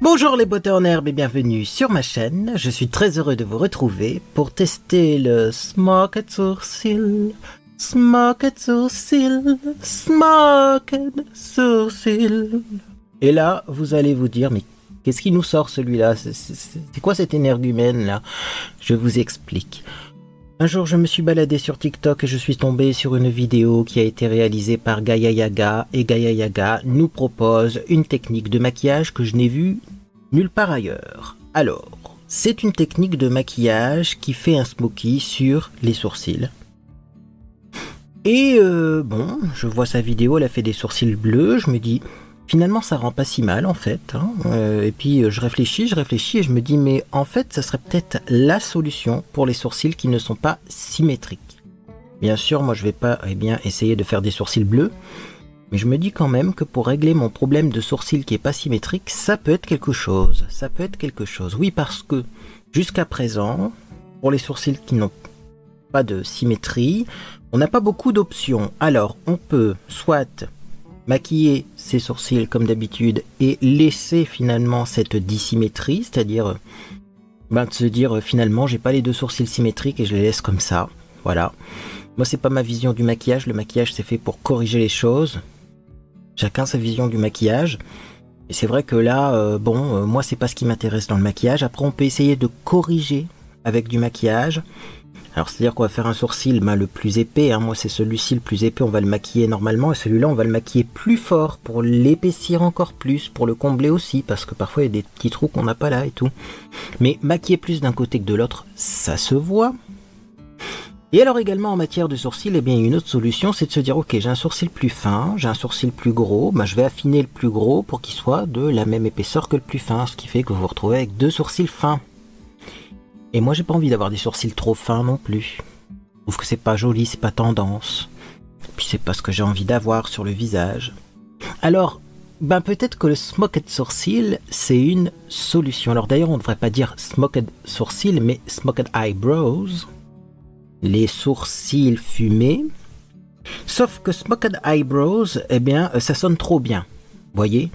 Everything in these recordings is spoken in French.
Bonjour les beautés en herbe et bienvenue sur ma chaîne. Je suis très heureux de vous retrouver pour tester le Smoked Sourcil. Smoked Sourcil, Smoked Sourcil. Et là, vous allez vous dire, mais qu'est-ce qui nous sort celui-là? C'est quoi cet énergumène là? Je vous explique. Un jour, je me suis baladé sur TikTok et je suis tombé sur une vidéo qui a été réalisée par Gaia Yaga. Et Gaia Yaga nous propose une technique de maquillage que je n'ai vue nulle part ailleurs. Alors, c'est une technique de maquillage qui fait un smoky sur les sourcils. Et bon, je vois sa vidéo, elle a fait des sourcils bleus, je me dis... Finalement, ça rend pas si mal en fait. Et puis je réfléchis et je me dis mais en fait, ça serait peut-être la solution pour les sourcils qui ne sont pas symétriques. Bien sûr, moi je vais pas essayer de faire des sourcils bleus, mais je me dis quand même que pour régler mon problème de sourcils qui est pas symétrique, ça peut être quelque chose. Ça peut être quelque chose. Oui, parce que jusqu'à présent, pour les sourcils qui n'ont pas de symétrie, on n'a pas beaucoup d'options. Alors, on peut soit maquiller ses sourcils comme d'habitude et laisser finalement cette dissymétrie, c'est-à-dire de se dire finalement j'ai pas les deux sourcils symétriques et je les laisse comme ça, voilà. Moi c'est pas ma vision du maquillage, le maquillage c'est fait pour corriger les choses, chacun sa vision du maquillage, et c'est vrai que là, moi c'est pas ce qui m'intéresse dans le maquillage. Après on peut essayer de corriger avec du maquillage. Alors c'est-à-dire qu'on va faire un sourcil le plus épais, moi c'est celui-ci le plus épais, on va le maquiller normalement, et celui-là on va le maquiller plus fort pour l'épaissir encore plus, pour le combler aussi, parce que parfois il y a des petits trous qu'on n'a pas là et tout. Mais maquiller plus d'un côté que de l'autre, ça se voit. Et alors également en matière de sourcils, il y a une autre solution, c'est de se dire ok, j'ai un sourcil plus fin, j'ai un sourcil plus gros, je vais affiner le plus gros pour qu'il soit de la même épaisseur que le plus fin, ce qui fait que vous vous retrouvez avec deux sourcils fins. Et moi j'ai pas envie d'avoir des sourcils trop fins non plus. Je trouve que c'est pas joli, c'est pas tendance. Puis c'est pas ce que j'ai envie d'avoir sur le visage. Alors, peut-être que le smoked sourcil, c'est une solution. Alors d'ailleurs on ne devrait pas dire smoked sourcil, mais smoked eyebrows. Les sourcils fumés. Sauf que smoked eyebrows, ça sonne trop bien. Voyez ?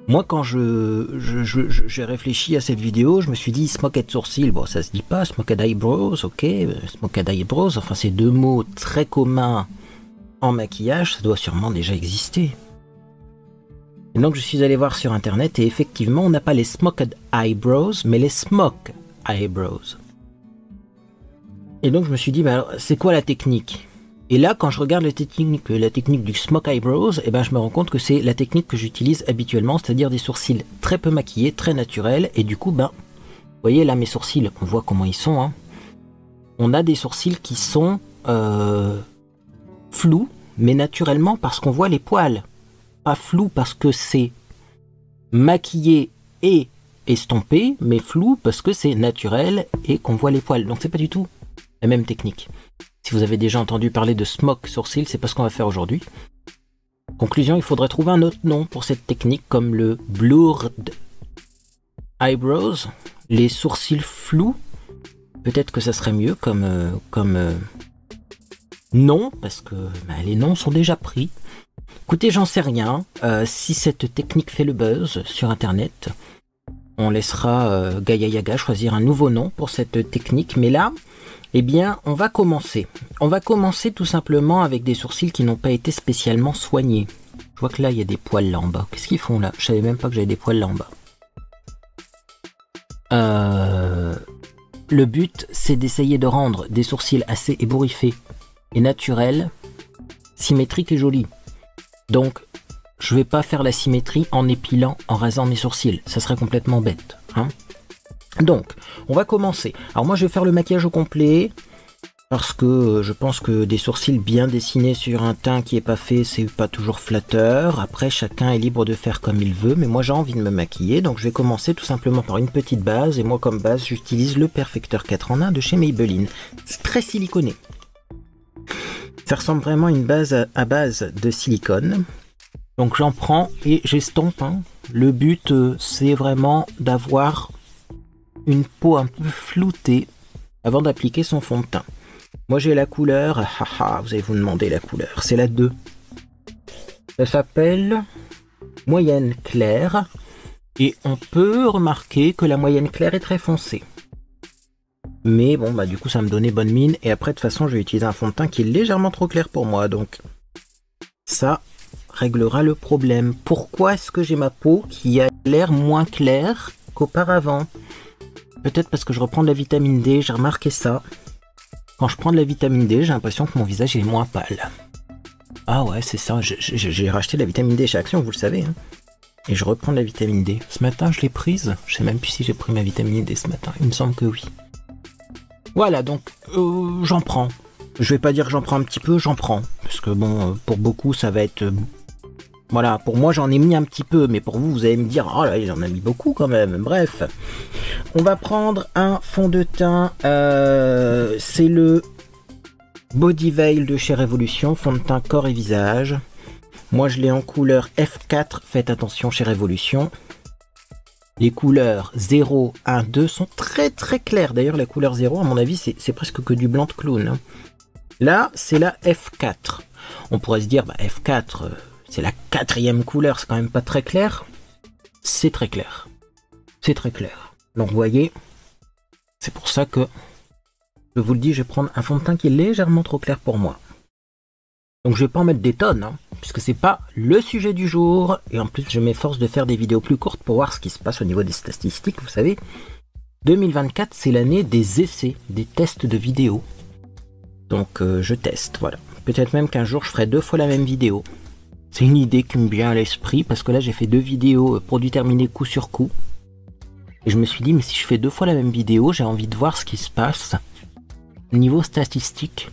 Moi, quand j'ai réfléchi à cette vidéo, je me suis dit smoked sourcil, bon, ça se dit pas, smoked eyebrows, ok, smoked eyebrows, enfin, c'est deux mots très communs en maquillage, ça doit sûrement déjà exister. Et donc, je suis allé voir sur internet et effectivement, on n'a pas les smoked eyebrows, mais les smoke eyebrows. Et donc, je me suis dit, c'est quoi la technique ? Et là, quand je regarde la technique du smoke eyebrows, je me rends compte que c'est la technique que j'utilise habituellement, c'est-à-dire des sourcils très peu maquillés, très naturels, et du coup, vous voyez là mes sourcils, on voit comment ils sont. On a des sourcils qui sont flous, mais naturellement parce qu'on voit les poils. Pas flou parce que c'est maquillé et estompé, mais flou parce que c'est naturel et qu'on voit les poils. Donc c'est pas du tout la même technique. Si vous avez déjà entendu parler de smoke sourcil, c'est pas ce qu'on va faire aujourd'hui. Conclusion, il faudrait trouver un autre nom pour cette technique comme le blurred eyebrows, les sourcils flous. Peut-être que ça serait mieux comme nom, parce que les noms sont déjà pris. Écoutez, j'en sais rien. Si cette technique fait le buzz sur internet, on laissera Gaia Yaga choisir un nouveau nom pour cette technique. Mais là, on va commencer. On va commencer tout simplement avec des sourcils qui n'ont pas été spécialement soignés. Je vois que là, il y a des poils là en bas. Qu'est-ce qu'ils font là? Je savais même pas que j'avais des poils là en bas. Le but, c'est d'essayer de rendre des sourcils assez ébouriffés et naturels, symétriques et jolis. Donc, je vais pas faire la symétrie en épilant, en rasant mes sourcils. Ça serait complètement bête, Donc, on va commencer. Alors moi, je vais faire le maquillage au complet parce que je pense que des sourcils bien dessinés sur un teint qui est pas fait, c'est pas toujours flatteur. Après, chacun est libre de faire comme il veut, mais moi, j'ai envie de me maquiller, donc je vais commencer tout simplement par une petite base. Et moi, comme base, j'utilise le Perfecteur 4 en 1 de chez Maybelline. C'est très siliconé. Ça ressemble vraiment à une base à base de silicone. Donc j'en prends et j'estompe. Le but, c'est vraiment d'avoir une peau un peu floutée avant d'appliquer son fond de teint. Moi j'ai la couleur, vous allez vous demander la couleur, c'est la 2. Ça s'appelle Moyenne Claire Et on peut remarquer que la moyenne claire est très foncée. Mais bon, bah du coup, ça me donnait bonne mine. Et après, de toute façon, je vais utiliser un fond de teint qui est légèrement trop clair pour moi. Donc, ça réglera le problème. Pourquoi est-ce que j'ai ma peau qui a l'air moins claire qu'auparavant? Peut-être parce que je reprends de la vitamine D, j'ai remarqué ça. Quand je prends de la vitamine D, j'ai l'impression que mon visage est moins pâle. Ah ouais, c'est ça, j'ai racheté de la vitamine D chez Action, vous le savez. Hein. Et je reprends de la vitamine D. Ce matin, je l'ai prise. Je sais même plus si j'ai pris ma vitamine D ce matin. Il me semble que oui. Voilà, donc j'en prends. Je vais pas dire que j'en prends un petit peu, j'en prends. Parce que bon, pour beaucoup, ça va être... voilà, pour moi, j'en ai mis un petit peu. Mais pour vous, vous allez me dire, oh là, j'en ai mis beaucoup quand même. Bref. On va prendre un fond de teint. C'est le Body Veil de chez Révolution. Fond de teint corps et visage. Moi, je l'ai en couleur F4. Faites attention chez Révolution. Les couleurs 0, 1, 2 sont très très claires. D'ailleurs, la couleur 0, à mon avis, c'est presque que du blanc de clown. Hein. Là, c'est la F4. On pourrait se dire, bah, F4, c'est la 4e couleur. C'est quand même pas très clair. C'est très clair. C'est très clair. Donc, vous voyez, c'est pour ça que je vous le dis, je vais prendre un fond de teint qui est légèrement trop clair pour moi. Donc je vais pas en mettre des tonnes, hein, puisque c'est pas le sujet du jour. Et en plus, je m'efforce de faire des vidéos plus courtes pour voir ce qui se passe au niveau des statistiques. Vous savez, 2024, c'est l'année des essais, des tests de vidéos. Donc je teste, voilà. Peut-être même qu'un jour, je ferai 2 fois la même vidéo. C'est une idée qui me vient à l'esprit, parce que là, j'ai fait 2 vidéos produits terminés coup sur coup. Et je me suis dit, mais si je fais 2 fois la même vidéo, j'ai envie de voir ce qui se passe. Niveau statistique,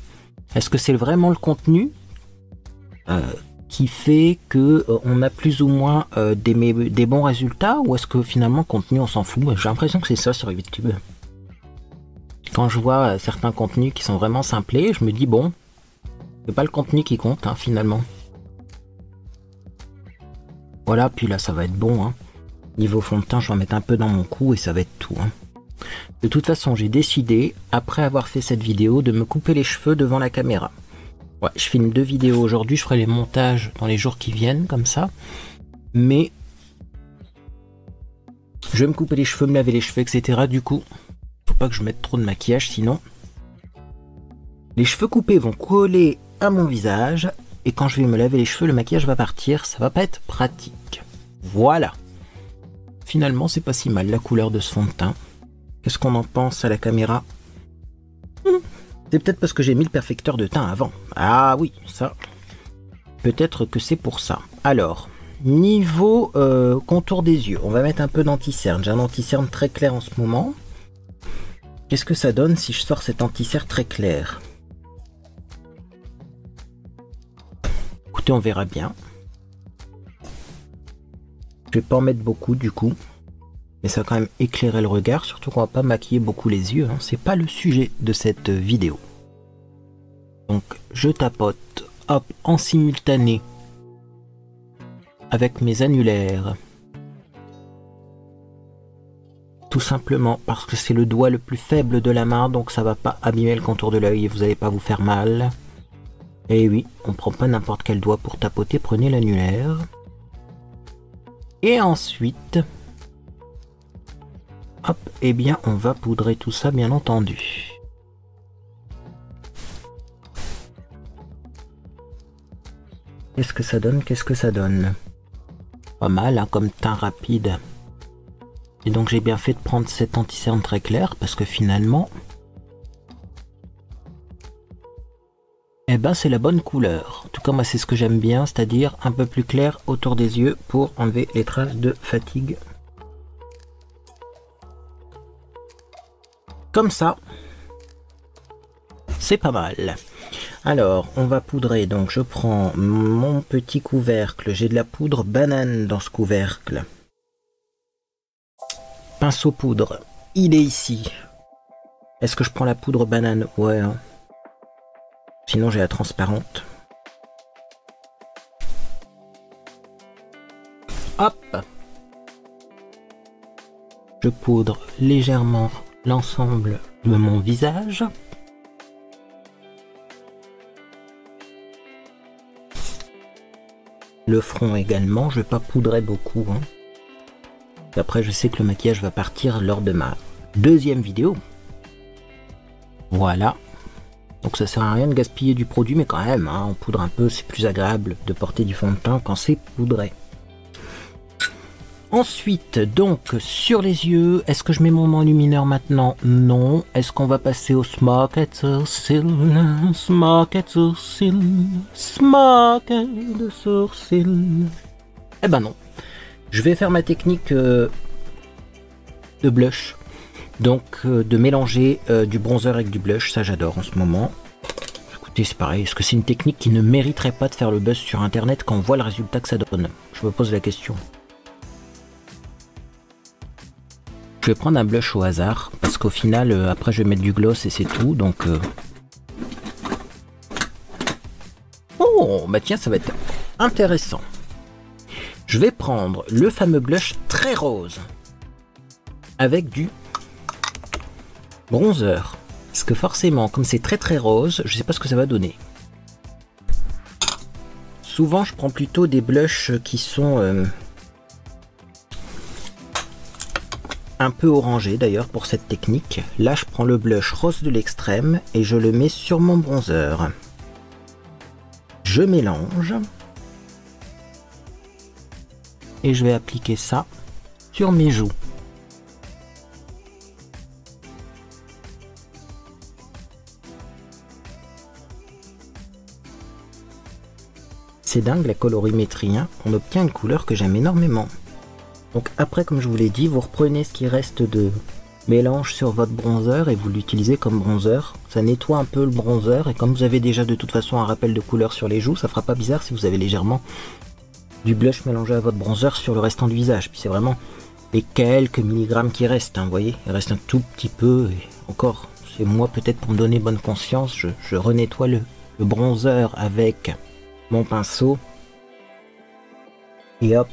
est-ce que c'est vraiment le contenu qui fait que on a plus ou moins des bons résultats, ou est-ce que finalement contenu on s'en fout? J'ai l'impression que c'est ça sur YouTube. Quand je vois certains contenus qui sont vraiment simplés, je me dis bon, c'est pas le contenu qui compte hein, finalement. Voilà, puis là ça va être bon. Hein. Niveau fond de teint, je vais en mettre un peu dans mon cou et ça va être tout. Hein. De toute façon, j'ai décidé, après avoir fait cette vidéo, de me couper les cheveux devant la caméra. Ouais, je filme 2 vidéos aujourd'hui, je ferai les montages dans les jours qui viennent, comme ça. Mais je vais me couper les cheveux, me laver les cheveux, etc. Du coup, faut pas que je mette trop de maquillage, sinon les cheveux coupés vont coller à mon visage. Et quand je vais me laver les cheveux, le maquillage va partir, ça va pas être pratique. Voilà. Finalement, c'est pas si mal la couleur de ce fond de teint. Qu'est-ce qu'on en pense à la caméra? C'est peut-être parce que j'ai mis le perfecteur de teint avant. Ah oui, ça. Peut-être que c'est pour ça. Alors, niveau contour des yeux, on va mettre un peu d'anti-cerne. J'ai un anti-cerne très clair en ce moment. Qu'est-ce que ça donne si je sors cet anti-cerne très clair? Écoutez, on verra bien. Je vais pas en mettre beaucoup du coup. Mais ça va quand même éclairer le regard, surtout qu'on va pas maquiller beaucoup les yeux, hein. C'est pas le sujet de cette vidéo. Donc je tapote, hop, en simultané avec mes annulaires. Tout simplement parce que c'est le doigt le plus faible de la main, donc ça va pas abîmer le contour de l'œil et vous n'allez pas vous faire mal. Et oui, on prend pas n'importe quel doigt pour tapoter, prenez l'annulaire. Et ensuite... hop, eh bien on va poudrer tout ça bien entendu. Qu'est-ce que ça donne? Qu'est-ce que ça donne? Pas mal hein, comme teint rapide. Et donc j'ai bien fait de prendre cet anti-cerne très clair parce que finalement... eh ben c'est la bonne couleur. En tout cas moi c'est ce que j'aime bien, c'est-à-dire un peu plus clair autour des yeux pour enlever les traces de fatigue. Comme ça, c'est pas mal. Alors, on va poudrer. Donc, je prends mon petit couvercle. J'ai de la poudre banane dans ce couvercle. Pinceau poudre, il est ici. Est-ce que je prends la poudre banane? Ouais. Hein. Sinon, j'ai la transparente. Hop! Je poudre légèrement l'ensemble de mon visage. Le front également, je vais pas poudrer beaucoup. Hein. Après, je sais que le maquillage va partir lors de ma deuxième vidéo. Voilà. Donc ça sert à rien de gaspiller du produit, mais quand même, hein, on poudre un peu, c'est plus agréable de porter du fond de teint quand c'est poudré. Ensuite, donc, sur les yeux, est-ce que je mets mon enlumineur maintenant? Non. Est-ce qu'on va passer au smoke at sourcil? Smoke at sourcil. Smoke de sourcil. Eh ben non. Je vais faire ma technique de blush. Donc, de mélanger du bronzer avec du blush. Ça, j'adore en ce moment. Écoutez, c'est pareil. Est-ce que c'est une technique qui ne mériterait pas de faire le buzz sur Internet quand on voit le résultat que ça donne? Je me pose la question. Je vais prendre un blush au hasard, parce qu'au final, après je vais mettre du gloss et c'est tout, donc... Oh, bah tiens, ça va être intéressant. Je vais prendre le fameux blush très rose, avec du bronzer. Parce que forcément, comme c'est très très rose, je sais pas ce que ça va donner. Souvent, je prends plutôt des blushs qui sont... un peu orangé d'ailleurs pour cette technique. Là je prends le blush rose de l'extrême et je le mets sur mon bronzer. Je mélange et je vais appliquer ça sur mes joues. C'est dingue la colorimétrie, hein. On obtient une couleur que j'aime énormément. Donc après, comme je vous l'ai dit, vous reprenez ce qui reste de mélange sur votre bronzer et vous l'utilisez comme bronzer. Ça nettoie un peu le bronzer et comme vous avez déjà de toute façon un rappel de couleur sur les joues, ça fera pas bizarre si vous avez légèrement du blush mélangé à votre bronzer sur le restant du visage. Puis c'est vraiment les quelques milligrammes qui restent, hein, vous voyez, il reste un tout petit peu et encore, c'est moi peut-être pour me donner bonne conscience, je renettoie le bronzer avec mon pinceau et hop.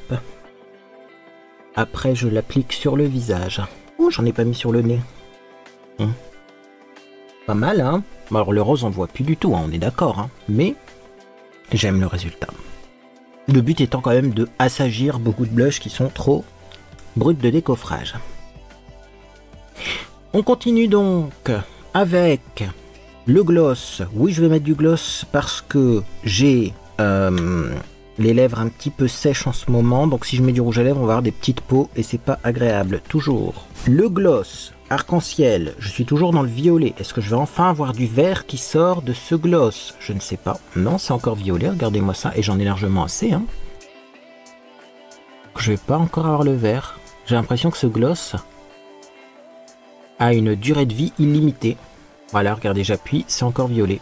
Après, je l'applique sur le visage. Oh, j'en ai pas mis sur le nez. Pas mal, hein? Alors, le rose, on ne voit plus du tout, hein, on est d'accord. Hein, mais j'aime le résultat. Le but étant quand même de assagir beaucoup de blushs qui sont trop bruts de décoffrage. On continue donc avec le gloss. Oui, je vais mettre du gloss parce que j'ai... les lèvres un petit peu sèches en ce moment, donc si je mets du rouge à lèvres on va avoir des petites peaux et c'est pas agréable. Toujours le gloss arc-en-ciel, je suis toujours dans le violet. Est-ce que je vais enfin avoir du vert qui sort de ce gloss? Je ne sais pas. Non, c'est encore violet, regardez-moi ça, et j'en ai largement assez, hein. Je vais pas encore avoir le vert. J'ai l'impression que ce gloss a une durée de vie illimitée. Voilà, regardez, j'appuie, c'est encore violet.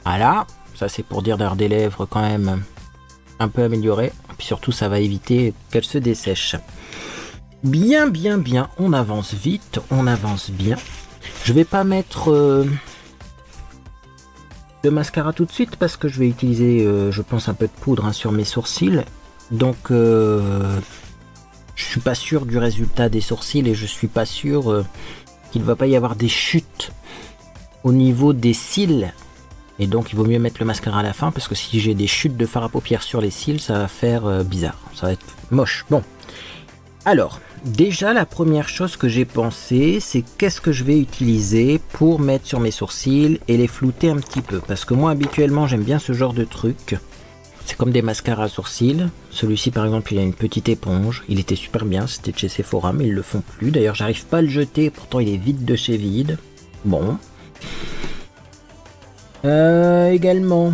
Voilà, ça c'est pour dire d'avoir des lèvres quand même un peu améliorées. Et puis surtout ça va éviter qu'elles se dessèchent. Bien, bien, bien, on avance vite, on avance bien. Je vais pas mettre de mascara tout de suite parce que je vais utiliser, je pense, un peu de poudre, hein, sur mes sourcils. Donc je suis pas sûr du résultat des sourcils et je suis pas sûr qu'il va pas y avoir des chutes au niveau des cils. Et donc il vaut mieux mettre le mascara à la fin parce que si j'ai des chutes de fard à paupières sur les cils, ça va faire bizarre, ça va être moche. Bon, alors déjà la première chose que j'ai pensé, c'est qu'est-ce que je vais utiliser pour mettre sur mes sourcils et les flouter un petit peu. Parce que moi habituellement j'aime bien ce genre de truc. C'est comme des mascaras à sourcils. Celui-ci par exemple il a une petite éponge, il était super bien, c'était de chez Sephora mais ils le font plus. D'ailleurs j'arrive pas à le jeter, pourtant il est vide de chez vide. Bon. Également,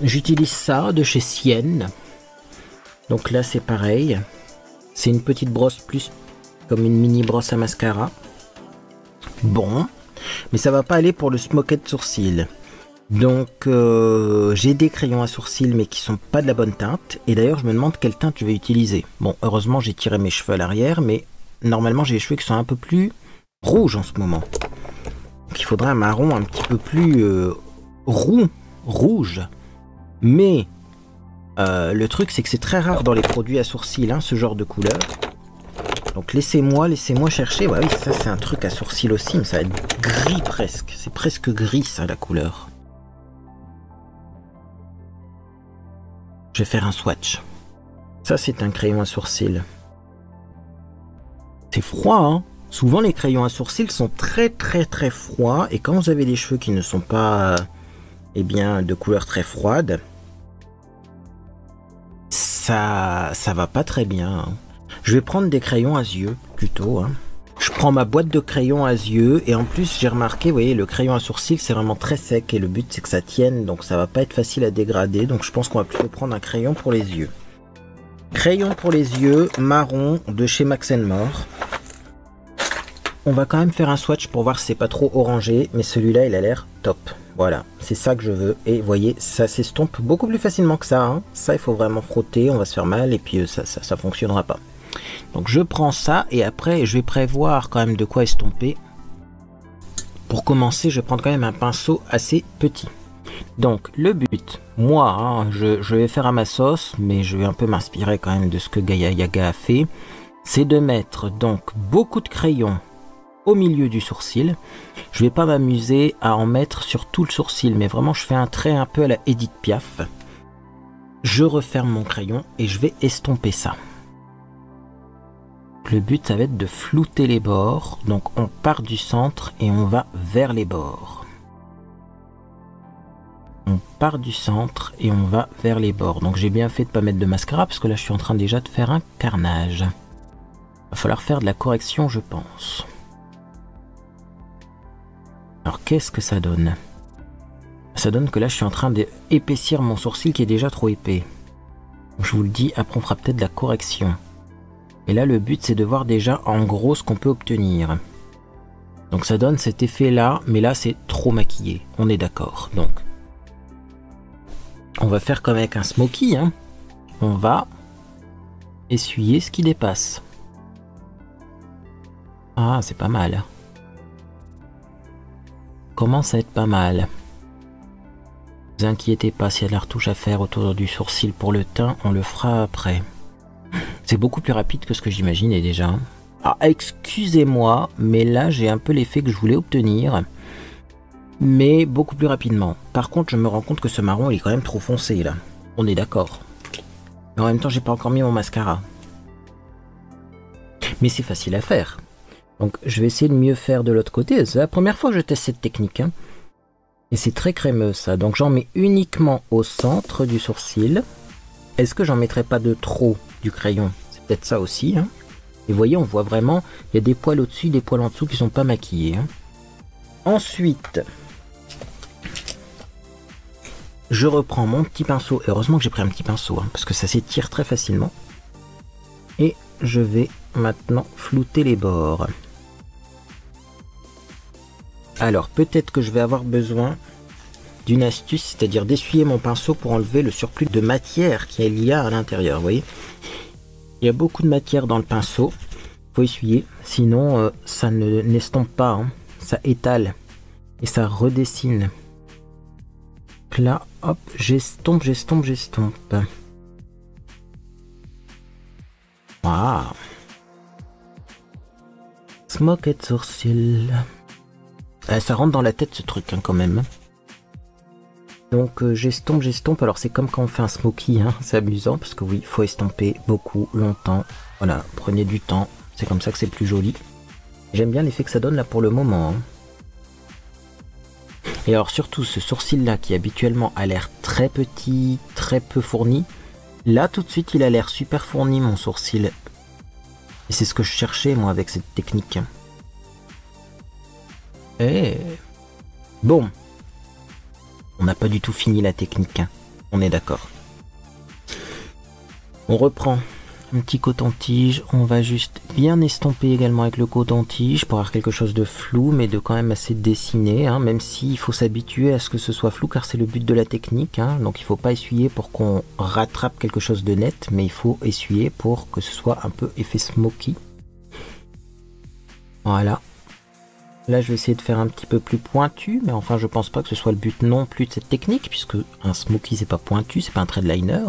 j'utilise ça de chez Sienne. Donc là, c'est pareil. C'est une petite brosse plus comme une mini brosse à mascara. Bon, mais ça va pas aller pour le smoky de sourcil. Donc, j'ai des crayons à sourcils, mais qui sont pas de la bonne teinte. Et d'ailleurs, je me demande quelle teinte je vais utiliser. Bon, heureusement, j'ai tiré mes cheveux à l'arrière, mais normalement, j'ai les cheveux qui sont un peu plus rouges en ce moment. Donc, il faudrait un marron un petit peu plus... rouge, mais le truc c'est que c'est très rare dans les produits à sourcils, hein, ce genre de couleur. Donc laissez-moi chercher. Bah oui, ça c'est un truc à sourcils aussi, mais ça va être gris presque. C'est presque gris ça la couleur. Je vais faire un swatch. Ça, c'est un crayon à sourcils. C'est froid, hein. Souvent, les crayons à sourcils sont très froids. Et quand vous avez des cheveux qui ne sont pas, eh bien, de couleur très froide, ça va pas très bien, hein. Je vais prendre des crayons à yeux, plutôt, hein. Je prends ma boîte de crayons à yeux. Et en plus, j'ai remarqué, vous voyez, le crayon à sourcils, c'est vraiment très sec. Et le but, c'est que ça tienne. Donc, ça va pas être facile à dégrader. Donc, je pense qu'on va plutôt prendre un crayon pour les yeux. Crayon pour les yeux, marron de chez Max More. On va quand même faire un swatch pour voir si c'est pas trop orangé, mais celui-là il a l'air top. Voilà, c'est ça que je veux. Et vous voyez, ça s'estompe beaucoup plus facilement que ça, hein. Ça, il faut vraiment frotter, on va se faire mal et puis ça fonctionnera pas. Donc je prends ça et après je vais prévoir quand même de quoi estomper. Pour commencer, je vais prendre quand même un pinceau assez petit. Donc le but, moi, hein, je vais faire à ma sauce, mais je vais un peu m'inspirer quand même de ce que Gaia Yaga a fait. C'est de mettre donc beaucoup de crayons au milieu du sourcil. Je vais pas m'amuser à en mettre sur tout le sourcil, mais vraiment je fais un trait un peu à la Edith Piaf. Je referme mon crayon et je vais estomper ça. Le but, ça va être de flouter les bords. Donc on part du centre et on va vers les bords. On part du centre et on va vers les bords. Donc j'ai bien fait de ne pas mettre de mascara parce que là je suis en train déjà de faire un carnage. Il va falloir faire de la correction, je pense. Alors qu'est-ce que ça donne? Ça donne que là je suis en train d'épaissir mon sourcil qui est déjà trop épais. Donc, je vous le dis, après on fera peut-être de la correction. Et là le but c'est de voir déjà en gros ce qu'on peut obtenir. Donc ça donne cet effet là, mais là c'est trop maquillé, on est d'accord. Donc on va faire comme avec un smoky, hein. On va essuyer ce qui dépasse. Ah, c'est pas mal. Commence à être pas mal. Ne vous inquiétez pas, s'il y a de la retouche à faire autour du sourcil pour le teint, on le fera après. C'est beaucoup plus rapide que ce que j'imaginais déjà. Ah, excusez-moi, mais là j'ai un peu l'effet que je voulais obtenir. Mais beaucoup plus rapidement. Par contre, je me rends compte que ce marron, il est quand même trop foncé, là. On est d'accord. Mais en même temps, j'ai pas encore mis mon mascara. Mais c'est facile à faire. Donc, je vais essayer de mieux faire de l'autre côté. C'est la première fois que je teste cette technique, hein. Et c'est très crémeux, ça. Donc, j'en mets uniquement au centre du sourcil. Est-ce que j'en mettrai pas de trop du crayon? C'est peut-être ça aussi, hein. Et vous voyez, on voit vraiment, il y a des poils au-dessus, des poils en dessous qui sont pas maquillés, hein. Ensuite... je reprends mon petit pinceau, et heureusement que j'ai pris un petit pinceau, hein, parce que ça s'étire très facilement. Et je vais maintenant flouter les bords. Alors peut-être que je vais avoir besoin d'une astuce, c'est-à-dire d'essuyer mon pinceau pour enlever le surplus de matière qu'il y a à l'intérieur. Vous voyez, il y a beaucoup de matière dans le pinceau, il faut essuyer, sinon ça ne n'estompe pas, hein, ça étale et ça redessine. Là, hop, j'estompe. Waouh. Smoked sourcil. Ça rentre dans la tête ce truc, hein, quand même. Donc j'estompe. Alors c'est comme quand on fait un smoky, hein, c'est amusant parce que oui, il faut estomper beaucoup, longtemps. Voilà, prenez du temps. C'est comme ça que c'est plus joli. J'aime bien l'effet que ça donne là pour le moment, hein. Et alors surtout ce sourcil là qui habituellement a l'air très petit, très peu fourni, là tout de suite il a l'air super fourni mon sourcil. Et c'est ce que je cherchais moi avec cette technique. Et bon, on n'a pas du tout fini la technique, hein. On est d'accord. On reprend un petit coton-tige, on va juste bien estomper également avec le coton-tige pour avoir quelque chose de flou mais de quand même assez dessiné, hein, même s'il faut s'habituer à ce que ce soit flou car c'est le but de la technique, hein, donc il faut pas essuyer pour qu'on rattrape quelque chose de net, mais il faut essuyer pour que ce soit un peu effet smoky. Voilà. Là je vais essayer de faire un petit peu plus pointu, mais enfin je pense pas que ce soit le but non plus de cette technique puisque un smoky c'est pas pointu, c'est pas un trait de liner.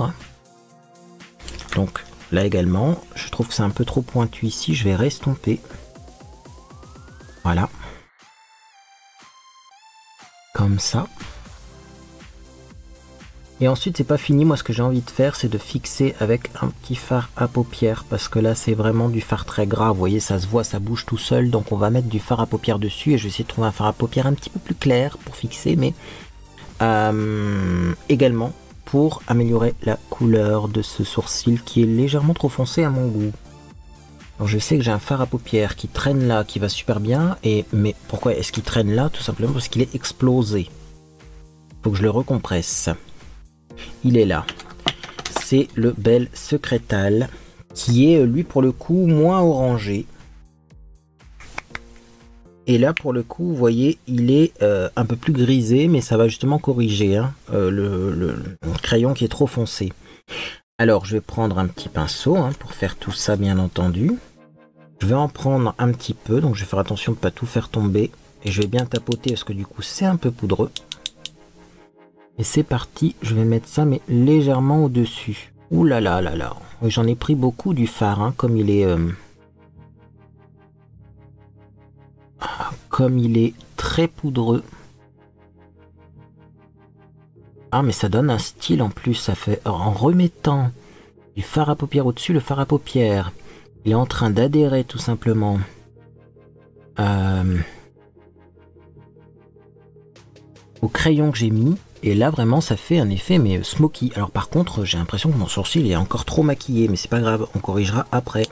Donc là également, je trouve que c'est un peu trop pointu ici, je vais restomper. Voilà. Comme ça. Et ensuite, c'est pas fini. Moi, ce que j'ai envie de faire, c'est de fixer avec un petit fard à paupières. Parce que là, c'est vraiment du fard très gras. Vous voyez, ça se voit, ça bouge tout seul. Donc, on va mettre du fard à paupières dessus. Et je vais essayer de trouver un fard à paupières un petit peu plus clair pour fixer. Mais également pour améliorer la couleur de ce sourcil qui est légèrement trop foncé à mon goût. Alors, je sais que j'ai un fard à paupières qui traîne là, qui va super bien. Mais pourquoi est-ce qu'il traîne là? Tout simplement parce qu'il est explosé. Faut que je le recompresse. Il est là. C'est le Bel Secretal qui est lui pour le coup moins orangé. Et là pour le coup vous voyez il est un peu plus grisé, mais ça va justement corriger hein, le crayon qui est trop foncé. Alors je vais prendre un petit pinceau hein, pour faire tout ça bien entendu. Je vais en prendre un petit peu, donc je vais faire attention de ne pas tout faire tomber. Et je vais bien tapoter parce que du coup c'est un peu poudreux. Et c'est parti, je vais mettre ça mais légèrement au-dessus. Ouh là là là là. J'en ai pris beaucoup du fard, hein, comme il est très poudreux. Ah mais ça donne un style en plus, ça fait en remettant du fard à paupières au-dessus, le fard à paupières. Il est en train d'adhérer tout simplement. Au crayon que j'ai mis. Et là, vraiment, ça fait un effet, mais smoky. Alors, par contre, j'ai l'impression que mon sourcil est encore trop maquillé, mais c'est pas grave, on corrigera après.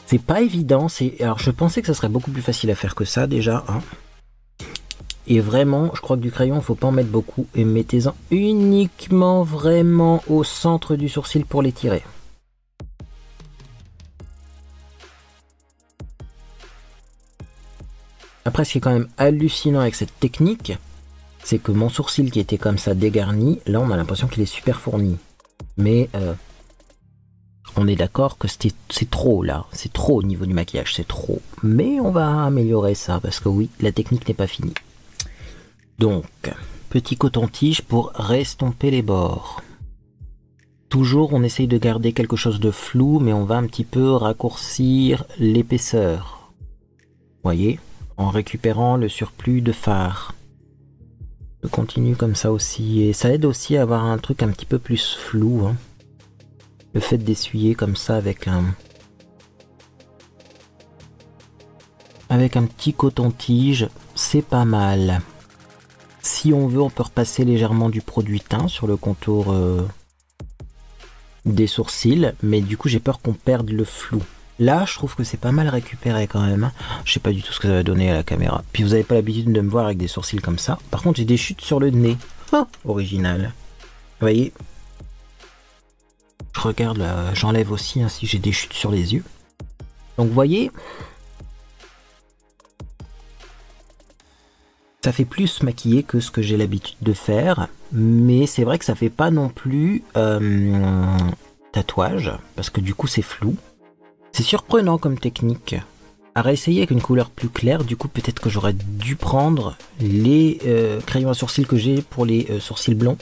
C'est pas évident, alors je pensais que ça serait beaucoup plus facile à faire que ça, déjà. Hein. Et vraiment, je crois que du crayon, faut pas en mettre beaucoup. Et mettez-en uniquement vraiment au centre du sourcil pour l'étirer. Après, ce qui est quand même hallucinant avec cette technique, c'est que mon sourcil qui était comme ça dégarni, là on a l'impression qu'il est super fourni. Mais on est d'accord que c'est trop là, c'est trop au niveau du maquillage, c'est trop. Mais on va améliorer ça parce que oui, la technique n'est pas finie. Donc, petit coton-tige pour restomper les bords. Toujours on essaye de garder quelque chose de flou, mais on va un petit peu raccourcir l'épaisseur. Vous voyez ? En récupérant le surplus de fard. Je continue comme ça aussi. Et ça aide aussi à avoir un truc un petit peu plus flou. Hein. Le fait d'essuyer comme ça avec un petit coton-tige, c'est pas mal. Si on veut, on peut repasser légèrement du produit teint sur le contour des sourcils. Mais du coup, j'ai peur qu'on perde le flou. Là, je trouve que c'est pas mal récupéré quand même. Hein. Je sais pas du tout ce que ça va donner à la caméra. Puis vous n'avez pas l'habitude de me voir avec des sourcils comme ça. Par contre, j'ai des chutes sur le nez. Ah, original. Vous voyez? Je regarde là, j'enlève aussi hein, si j'ai des chutes sur les yeux. Donc vous voyez, ça fait plus maquillé que ce que j'ai l'habitude de faire. Mais c'est vrai que ça fait pas non plus tatouage. Parce que du coup, c'est flou. C'est surprenant comme technique. À réessayer avec une couleur plus claire, du coup peut-être que j'aurais dû prendre les crayons à sourcils que j'ai pour les sourcils blonds.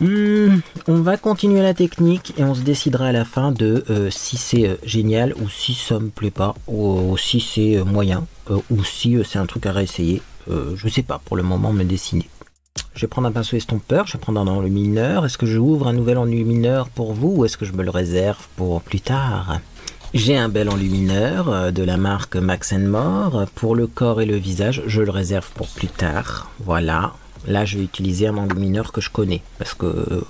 On va continuer la technique et on se décidera à la fin de si c'est génial ou si ça me plaît pas ou si c'est moyen ou si c'est un truc à réessayer. Je sais pas pour le moment me dessiner. Je vais prendre un pinceau estompeur, je vais prendre un enlumineur. Est-ce que j'ouvre un nouvel enlumineur pour vous ou est-ce que je me le réserve pour plus tard? J'ai un bel enlumineur de la marque Max & More. Pour le corps et le visage, je le réserve pour plus tard. Voilà. Là, je vais utiliser un enlumineur que je connais. Parce que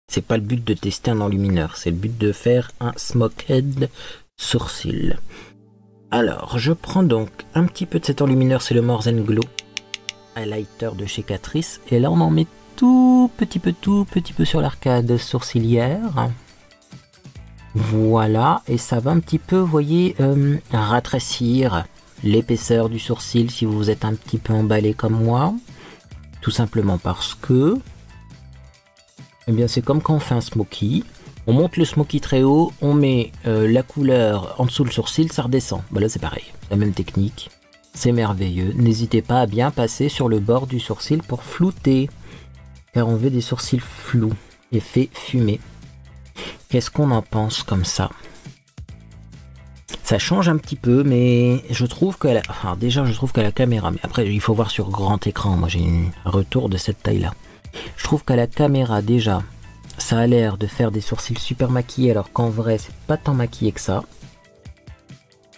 c'est pas le but de tester un enlumineur. C'est le but de faire un smoked sourcil. Alors, je prends donc un petit peu de cet enlumineur. C'est le More & Glow highlighter de chez Catrice. Et là, on en met tout petit peu sur l'arcade sourcilière. Voilà. Et ça va un petit peu, vous voyez, rétrécir l'épaisseur du sourcil si vous êtes un petit peu emballé comme moi. Tout simplement parce que, eh bien, c'est comme quand on fait un smoky. On monte le smoky très haut, on met la couleur en dessous le sourcil, ça redescend. Bah là, c'est pareil, la même technique. C'est merveilleux. N'hésitez pas à bien passer sur le bord du sourcil pour flouter. Car on veut des sourcils flous, effet fumé. Qu'est-ce qu'on en pense comme ça? Ça change un petit peu, mais je trouve que enfin, déjà je trouve qu'à la caméra, mais après il faut voir sur grand écran, moi j'ai un retour de cette taille là. Je trouve qu'à la caméra déjà, ça a l'air de faire des sourcils super maquillés, alors qu'en vrai c'est pas tant maquillé que ça.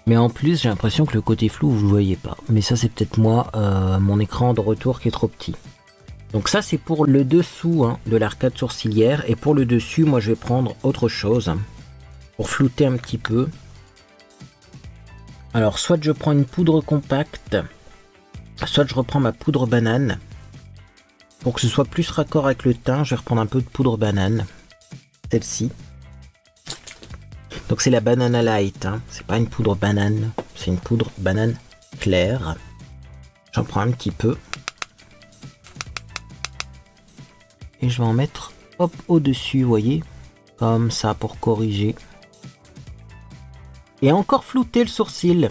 Mais en plus j'ai l'impression que le côté flou vous le voyez pas. Mais ça c'est peut-être moi, mon écran de retour qui est trop petit. Donc ça c'est pour le dessous hein, de l'arcade sourcilière, et pour le dessus moi je vais prendre autre chose pour flouter un petit peu. Alors soit je prends une poudre compacte, soit je reprends ma poudre banane. Pour que ce soit plus raccord avec le teint, je vais reprendre un peu de poudre banane. Celle-ci. Donc c'est la Banana Light, hein. C'est pas une poudre banane, c'est une poudre banane claire. J'en prends un petit peu. Et je vais en mettre hop au-dessus, vous voyez. Comme ça pour corriger. Et encore flouter le sourcil.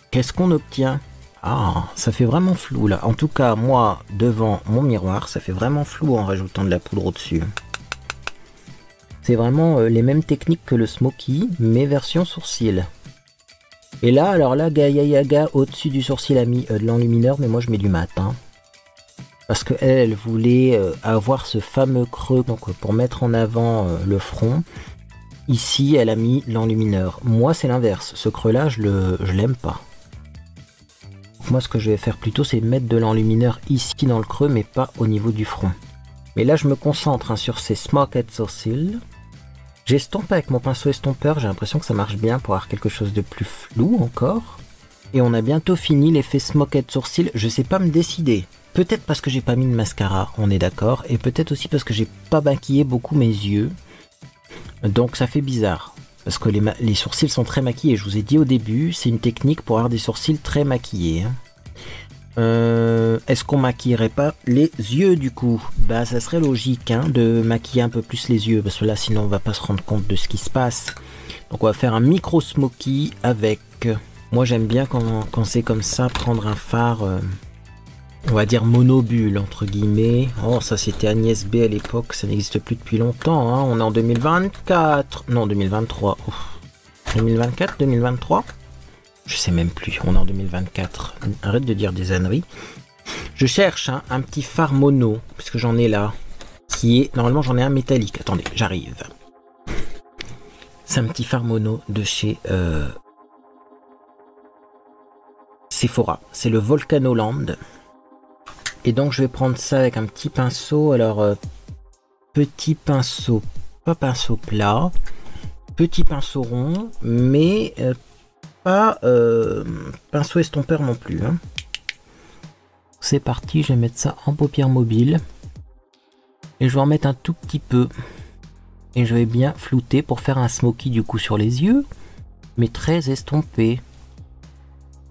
Qu'est-ce qu'on obtient? Ah, ça fait vraiment flou là. En tout cas, moi, devant mon miroir, ça fait vraiment flou en rajoutant de la poudre au-dessus. C'est vraiment les mêmes techniques que le smoky, mais version sourcil. Et là, alors là, Gaia Yaga au-dessus du sourcil a mis de l'enlumineur, mais moi je mets du mat. Hein. Parce qu'elle voulait avoir ce fameux creux donc, pour mettre en avant le front. Ici, elle a mis l'enlumineur. Moi, c'est l'inverse. Ce creux-là, je l'aime pas. Donc, moi, ce que je vais faire plutôt, c'est mettre de l'enlumineur ici dans le creux, mais pas au niveau du front. Mais là, je me concentre hein, sur ces smoked sourcils. J'estompe avec mon pinceau estompeur. J'ai l'impression que ça marche bien pour avoir quelque chose de plus flou encore. Et on a bientôt fini l'effet smoked sourcils. Je sais pas me décider. Peut-être parce que j'ai pas mis de mascara, on est d'accord. Et peut-être aussi parce que j'ai pas maquillé beaucoup mes yeux. Donc ça fait bizarre. Parce que les sourcils sont très maquillés. Je vous ai dit au début, c'est une technique pour avoir des sourcils très maquillés. Est-ce qu'on maquillerait pas les yeux du coup? Bah ça serait logique hein, de maquiller un peu plus les yeux. Parce que là sinon on va pas se rendre compte de ce qui se passe. Donc on va faire un micro smoky avec... Moi j'aime bien quand c'est comme ça, prendre un fard... on va dire monobule entre guillemets. Oh ça c'était Agnès B à l'époque, ça n'existe plus depuis longtemps. Hein. On est en 2024. Non 2023. Ouf. 2024, 2023. Je sais même plus, on est en 2024. Arrête de dire des âneries. Je cherche hein, un petit fard mono, puisque j'en ai là. Qui est. Normalement j'en ai un métallique. Attendez, j'arrive. C'est un petit fard mono de chez Sephora. C'est le Volcanoland. Et donc je vais prendre ça avec un petit pinceau. Alors petit pinceau, pas pinceau plat, petit pinceau rond, mais pas pinceau estompeur non plus. Hein. C'est parti, je vais mettre ça en paupière mobile. Et je vais en mettre un tout petit peu. Et je vais bien flouter pour faire un smoky du coup sur les yeux, mais très estompé.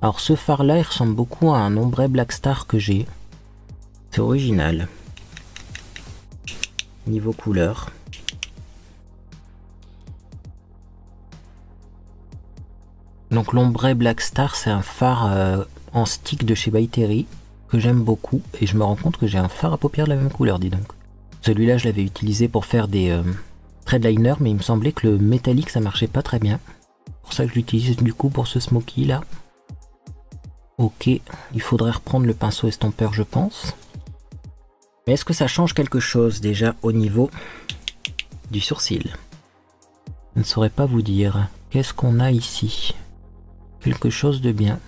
Alors ce fard là il ressemble beaucoup à un ombre Black Star que j'ai. C'est original. Niveau couleur. Donc l'ombre Black Star c'est un fard en stick de chez By Terry que j'aime beaucoup. Et je me rends compte que j'ai un fard à paupières de la même couleur, dis donc. Celui-là je l'avais utilisé pour faire des traits de liner, mais il me semblait que le métallique ça marchait pas très bien. C'est pour ça que je l'utilise du coup pour ce smoky là. Ok, il faudrait reprendre le pinceau estompeur je pense. Mais est-ce que ça change quelque chose déjà au niveau du sourcil? Je ne saurais pas vous dire. Qu'est-ce qu'on a ici? Quelque chose de bien.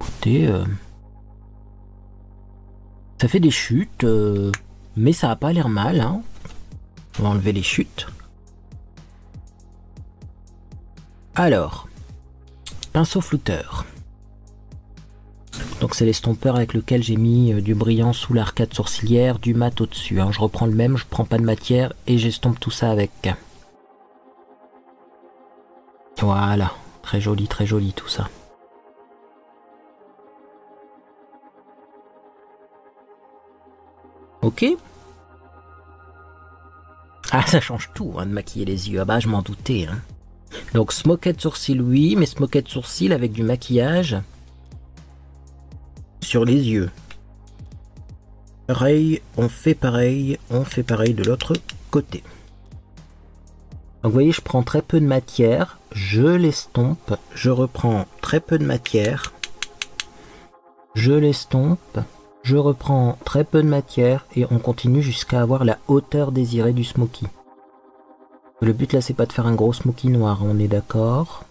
Écoutez, ça fait des chutes, mais ça n'a pas l'air mal. Hein. On va enlever les chutes. Alors, pinceau flouteur. Donc c'est l'estompeur avec lequel j'ai mis du brillant sous l'arcade sourcilière, du mat au-dessus. Hein. Je reprends le même, je prends pas de matière et j'estompe tout ça avec. Voilà, très joli tout ça. Ok. Ah ça change tout hein, de maquiller les yeux. Ah bah je m'en doutais. Hein. Donc smoked sourcil oui, mais smoked sourcil avec du maquillage sur les yeux. Pareil, on fait pareil de l'autre côté. Donc vous voyez, je prends très peu de matière, je l'estompe, je reprends très peu de matière, je l'estompe, je reprends très peu de matière et on continue jusqu'à avoir la hauteur désirée du smoky. Le but là, c'est pas de faire un gros smoky noir, on est d'accord.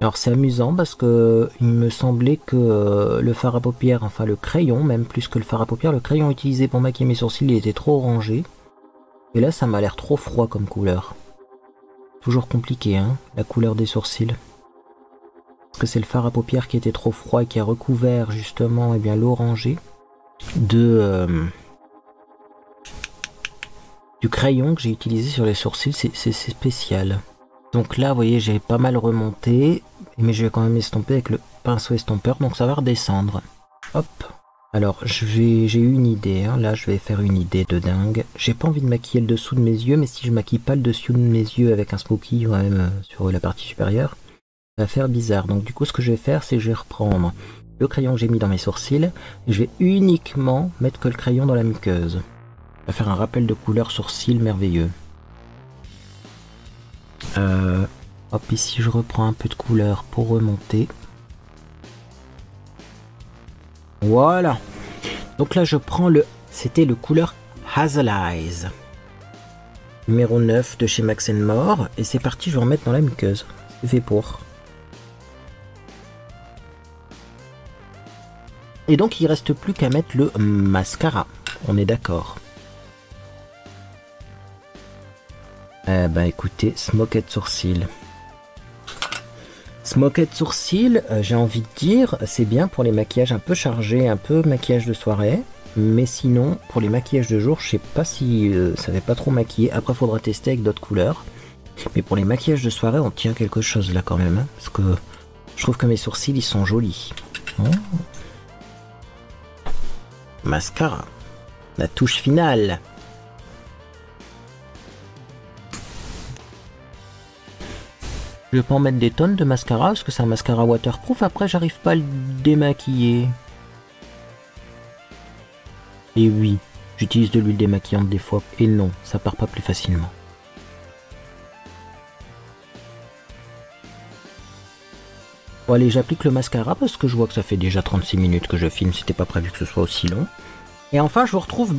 Alors c'est amusant parce que il me semblait que le fard à paupières, enfin le crayon, même plus que le fard à paupières, le crayon utilisé pour maquiller mes sourcils, il était trop orangé. Et là, ça m'a l'air trop froid comme couleur. Toujours compliqué, hein, la couleur des sourcils. Parce que c'est le fard à paupières qui était trop froid et qui a recouvert justement, eh bien, l'orangé du crayon que j'ai utilisé sur les sourcils. C'est spécial. Donc là, vous voyez, j'ai pas mal remonté, mais je vais quand même estomper avec le pinceau estompeur, donc ça va redescendre. Hop. Alors, j'ai eu une idée, hein. Là, je vais faire une idée de dingue. J'ai pas envie de maquiller le dessous de mes yeux, mais si je maquille pas le dessus de mes yeux avec un smoky, ou même sur la partie supérieure, ça va faire bizarre. Donc du coup, ce que je vais faire, c'est que je vais reprendre le crayon que j'ai mis dans mes sourcils, et je vais uniquement mettre que le crayon dans la muqueuse. Ça va faire un rappel de couleur sourcils merveilleux. Hop, ici je reprends un peu de couleur pour remonter. Voilà. Donc là je prends c'était le couleur Hazel Eyes. Numéro 9 de chez Max More. Et c'est parti, je vais en mettre dans la muqueuse. C'est fait pour. Et donc il reste plus qu'à mettre le mascara. On est d'accord. Bah écoutez, Smoked Sourcil. Smoked Sourcil, j'ai envie de dire, c'est bien pour les maquillages un peu chargés, un peu maquillage de soirée. Mais sinon, pour les maquillages de jour, je sais pas si ça va pas trop maquiller. Après, faudra tester avec d'autres couleurs. Mais pour les maquillages de soirée, on tient quelque chose là quand même. Hein, parce que je trouve que mes sourcils, ils sont jolis. Oh. Mascara. La touche finale. Je vais pas en mettre des tonnes de mascara parce que c'est un mascara waterproof. Après, j'arrive pas à le démaquiller. Et oui, j'utilise de l'huile démaquillante des fois. Et non, ça part pas plus facilement. Bon allez, j'applique le mascara parce que je vois que ça fait déjà 36 minutes que je filme. C'était pas prévu que ce soit aussi long. Et enfin, je vous retrouve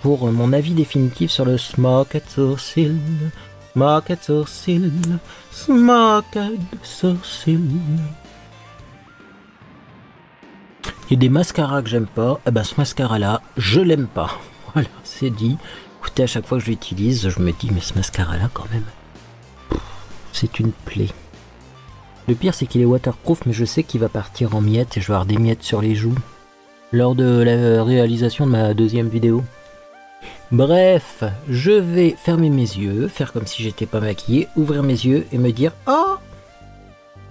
pour mon avis définitif sur le Smoked Sourcil. Smoked Sourcil, Smoked Sourcil. Il y a des mascaras que j'aime pas, et ben ce mascara là, je l'aime pas. Voilà, c'est dit. Écoutez, à chaque fois que je l'utilise, je me dis, mais ce mascara là quand même, c'est une plaie. Le pire c'est qu'il est waterproof, mais je sais qu'il va partir en miettes et je vais avoir des miettes sur les joues lors de la réalisation de ma deuxième vidéo. Bref, je vais fermer mes yeux, faire comme si j'étais pas maquillée, ouvrir mes yeux et me dire « Oh,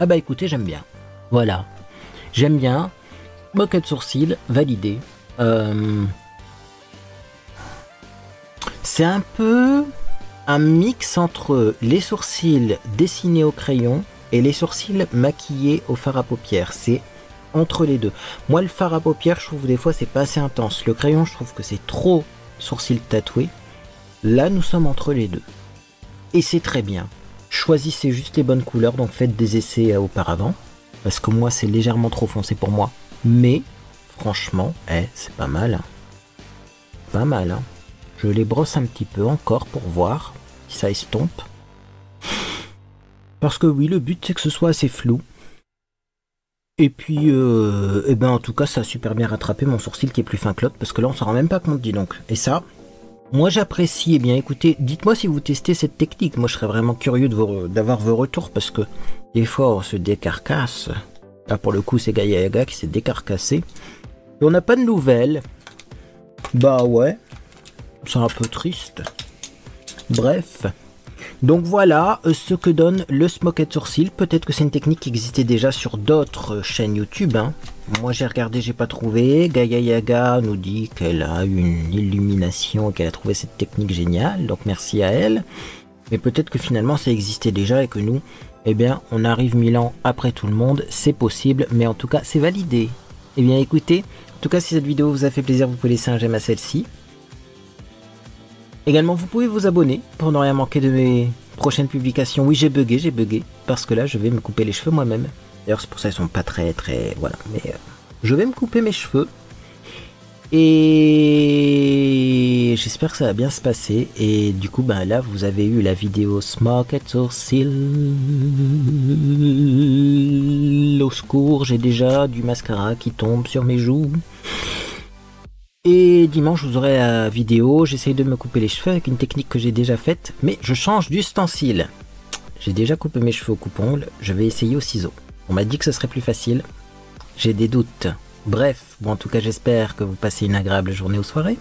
ah bah écoutez, j'aime bien. » Voilà, j'aime bien. Smoked Sourcil, validé. C'est un peu un mix entre les sourcils dessinés au crayon et les sourcils maquillés au fard à paupières. C'est entre les deux. Moi, le fard à paupières, je trouve des fois c'est pas assez intense. Le crayon, je trouve que c'est trop sourcils tatoués. Là, nous sommes entre les deux. Et c'est très bien. Choisissez juste les bonnes couleurs, donc faites des essais auparavant. Parce que moi, c'est légèrement trop foncé pour moi. Mais, franchement, c'est pas mal. Hein. Pas mal, hein. Je les brosse un petit peu encore pour voir si ça estompe. Parce que oui, le but, c'est que ce soit assez flou. Et puis, en tout cas, ça a super bien rattrapé mon sourcil qui est plus fin que l'autre, parce que là, on s'en rend même pas compte, dis donc. Et ça, moi, j'apprécie. Eh bien, écoutez, dites-moi si vous testez cette technique. Moi, je serais vraiment curieux d'avoir vos retours, parce que des fois, on se décarcasse. Là, pour le coup, c'est Gaïa Yaga qui s'est décarcassé. Et on n'a pas de nouvelles. Bah ouais, c'est un peu triste. Bref. Donc voilà ce que donne le Smoked Sourcil. Peut-être que c'est une technique qui existait déjà sur d'autres chaînes YouTube. Hein. Moi j'ai regardé, j'ai pas trouvé. Gaïa Yaga nous dit qu'elle a eu une illumination et qu'elle a trouvé cette technique géniale. Donc merci à elle. Mais peut-être que finalement ça existait déjà et que nous, eh bien, on arrive 1000 ans après tout le monde. C'est possible, mais en tout cas c'est validé. Eh bien écoutez, tout cas, si cette vidéo vous a fait plaisir, vous pouvez laisser un j'aime à celle-ci. Également, vous pouvez vous abonner pour ne rien manquer de mes prochaines publications. Oui, j'ai bugué, parce que là, je vais me couper les cheveux moi-même. D'ailleurs, c'est pour ça qu'ils sont pas très, voilà. Mais je vais me couper mes cheveux. Et j'espère que ça va bien se passer. Et du coup, ben là, vous avez eu la vidéo Smoke sourcil. Au secours, j'ai déjà du mascara qui tombe sur mes joues. Et dimanche, vous aurez la vidéo. J'essaye de me couper les cheveux avec une technique que j'ai déjà faite. Mais je change d'ustensile. J'ai déjà coupé mes cheveux au coupe-ongles. Je vais essayer au ciseau. On m'a dit que ce serait plus facile. J'ai des doutes. Bref, bon, en tout cas, j'espère que vous passez une agréable journée ou soirée.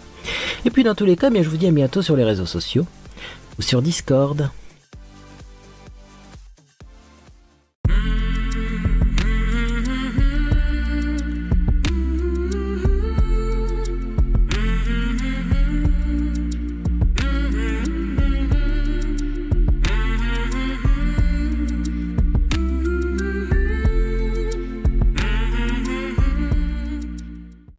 Et puis, dans tous les cas, bien, je vous dis à bientôt sur les réseaux sociaux ou sur Discord.